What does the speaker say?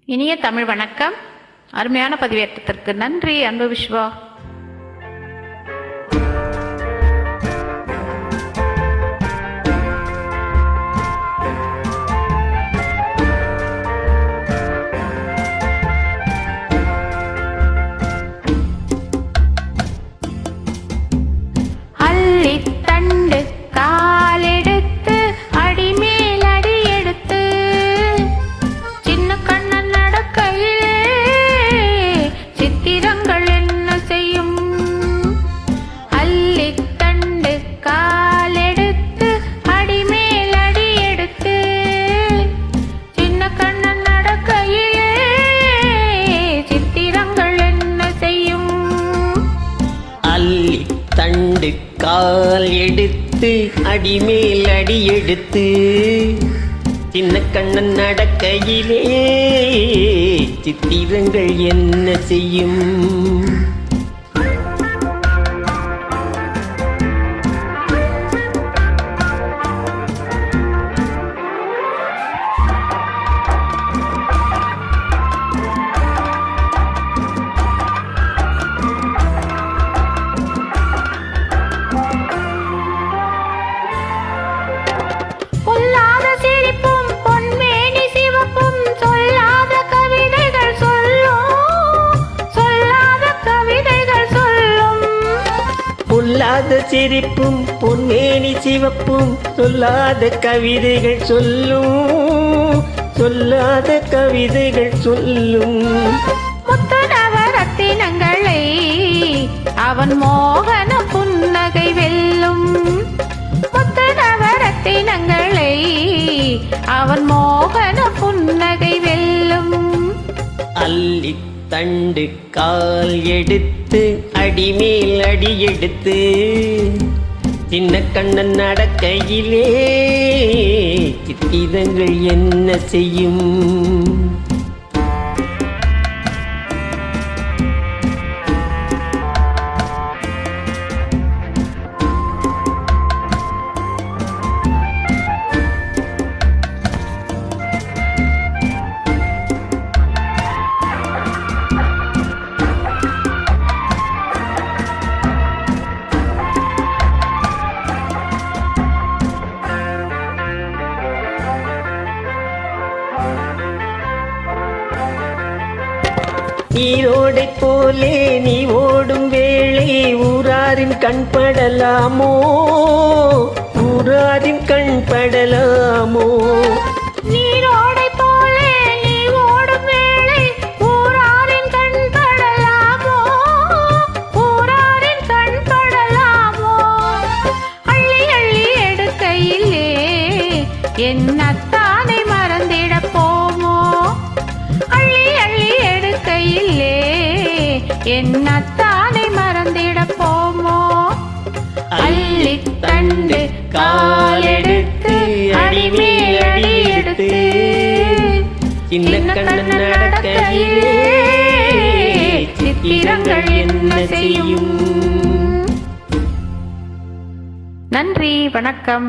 இனிய தமிழ் வணக்கம். அருமையான பதிவேற்றத்திற்கு நன்றி அன்பு விஸ்வா. அள்ளித்தண்டு காலெடுத்து அடிமேல் அடி எடுத்து சின்ன கண்ணன் நடக்கையிலே சித்திரங்கள் என்ன செய்யும். அள்ளித்தண்டு காலெடுத்து அடிமேல் அடி எடுத்து சின்ன கண்ணன் நடக்கையிலே சித்திரங்கள் என்ன செய்யும். தண்டு கால் எடுத்து அடிமேல் அடி எடுத்து சின்ன கண்ணன் நடக்கையிலே சித்திரங்கள் என்ன செய்யும். பொல்லாத சிரிப்பும் பொன்மேனி சிவப்பும் சொல்லாத கவிதைகள் சொல்லும், சொல்லாத கவிதைகள் சொல்லும். முத்துநவரத்தினங்களை அவன் மோகன புன்னகை வெல்லும். முத்துநவரத்தினங்களை அவன் மோகன புன்னகை வெல்லும். அள்ளி தண்டு கால் எடுத்து அடிமேல் அடி எடுத்து சின்ன கண்ணன் நடக்கையிலே சித்திரங்கள் என்ன செய்யும். நீரோடை போலே நீ ஓடும் வேளை ஊராரின் கண்படலாமோ, ஊராரின் கண்படலாமோ. நீரோடை போலே நீ ஓடும் வேளை ஊராரின் கண்படலாமோ, ஊராரின் கண்படலாமோ. அள்ளி அள்ளி எடுக்கையிலே என்னத்தானை மறந்திட போமோ. அள்ளி அள்ளி எடுக்கையிலே என்னத்தானை மறந்திட போமோ. அள்ளித்தண்டு காலெடுத்து அடிமேல் அடி எடுத்து சின்ன கண்ணன் நடக்கையிலே சித்திரங்கள் என்ன செய்யும். நன்றி, வணக்கம்.